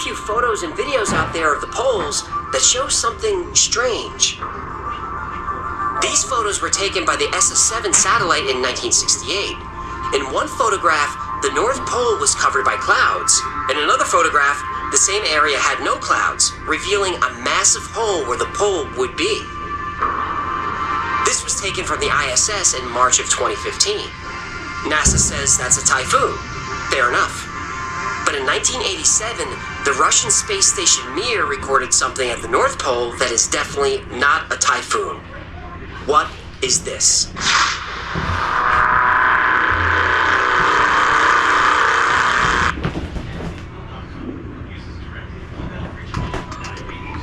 few photos and videos out there of the poles that show something strange. These photos were taken by the SS-7 satellite in 1968. In one photograph, the North Pole was covered by clouds. In another photograph, the same area had no clouds, revealing a massive hole where the pole would be. This was taken from the ISS in March of 2015. NASA says that's a typhoon. Fair enough. But in 1987, the Russian space station Mir recorded something at the North Pole that is definitely not a typhoon. What is this?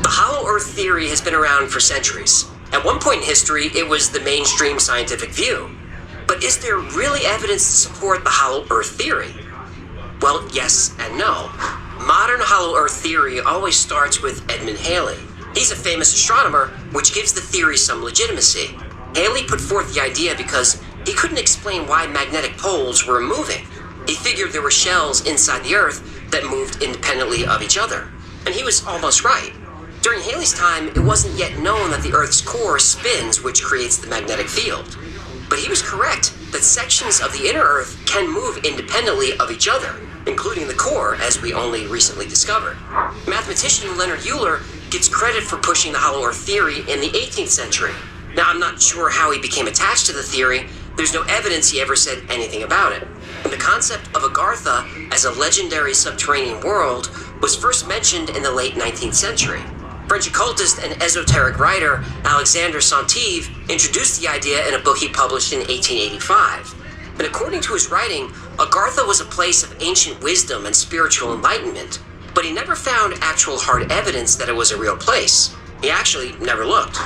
The hollow Earth theory has been around for centuries. At one point in history, it was the mainstream scientific view. But is there really evidence to support the hollow Earth theory? Well, yes and no. Modern hollow Earth theory always starts with Edmund Halley. He's a famous astronomer, which gives the theory some legitimacy. Halley put forth the idea because he couldn't explain why magnetic poles were moving. He figured there were shells inside the Earth that moved independently of each other. And he was almost right. During Halley's time, it wasn't yet known that the Earth's core spins, which creates the magnetic field. But he was correct that sections of the inner Earth can move independently of each other, including the core, as we only recently discovered. Mathematician Leonard Euler gets credit for pushing the hollow Earth theory in the 18th century. Now, I'm not sure how he became attached to the theory. There's no evidence he ever said anything about it. And the concept of Agartha as a legendary subterranean world was first mentioned in the late 19th century. French occultist and esoteric writer Alexandre Saint-Yves introduced the idea in a book he published in 1885. And according to his writing, Agartha was a place of ancient wisdom and spiritual enlightenment, but he never found actual hard evidence that it was a real place. He actually never looked.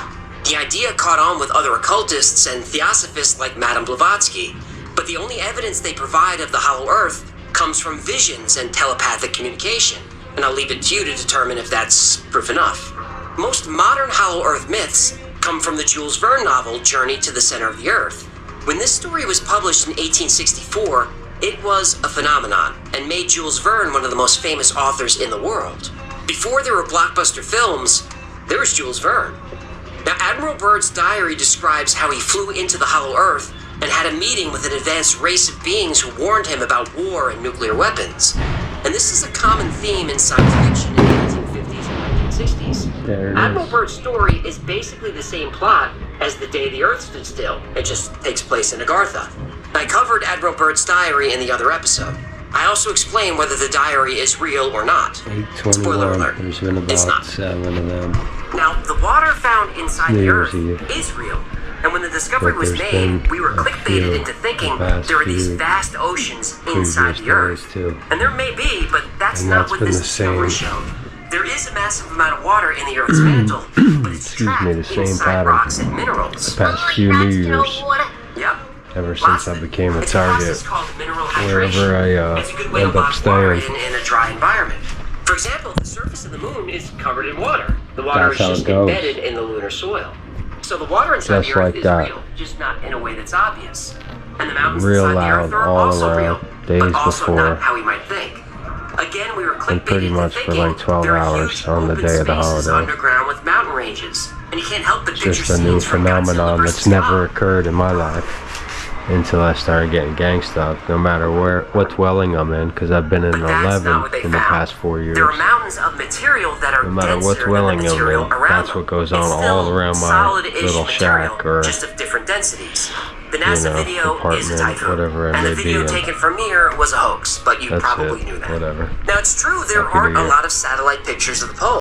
The idea caught on with other occultists and theosophists like Madame Blavatsky, but the only evidence they provide of the hollow Earth comes from visions and telepathic communication, and I'll leave it to you to determine if that's proof enough. Most modern hollow Earth myths come from the Jules Verne novel Journey to the Center of the Earth. When this story was published in 1864, it was a phenomenon and made Jules Verne one of the most famous authors in the world. Before there were blockbuster films, there was Jules Verne. Now, Admiral Byrd's diary describes how he flew into the hollow Earth and had a meeting with an advanced race of beings who warned him about war and nuclear weapons. And this is a common theme in science fiction in the 1950s and 1960s. Admiral Byrd's story is basically the same plot as The Day the Earth Stood Still. It just takes place in Agartha. I covered Admiral Byrd's diary in the other episode. I also explain whether the diary is real or not. 821. Spoiler alert. There's been It's about not. 7 of them. Now, the water found inside the Years Earth of is real. And when the discovery But was there's made, been we were a clickbaited few into thinking the past there are these few vast oceans inside previous the Earth. days, too. And there may be, but that's And not that's what been this the discovery same. showed. There is a massive amount of water in the Earth's mantle, but it's trapped the same inside pattern. rocks and minerals. The past few New Years, Yep. ever Lots since I of it. became a It's a process target, called mineral wherever hydration. I It's a good way to end up lock water staying. in a dry environment. For example, the surface of the moon is covered in water. The water That's is how just it goes. embedded in the lunar soil. So the water inside Just the Earth like is that. real, just not in a way that's obvious. And the mountains Real inside the loud Earth are all also around, real, days but also before. not how we might think. Again, we were And pretty clickbaited much into for thinking like 12 there are hours huge on the open day of the spaces holiday. underground with mountain ranges, and you can't help but picture Just a new scenes from phenomenon Godzilla that's versus never Kong. occurred in my life until I started getting gangstalked, no matter what dwelling I'm in, because I've been in But that's 11 not what they in the found. past 4 years. There are mountains of material that are No matter what denser dwelling than the I'm material in, around that's them. what goes on It's all still around my solid-ish little material, shack or, just of different densities. The NASA video is a apartment, typhoon, whatever it and the may video be. taken from Mir was a hoax, but you That's probably it, knew that. whatever. Now, it's true there Happy New aren't a Year. lot of satellite pictures of the pole.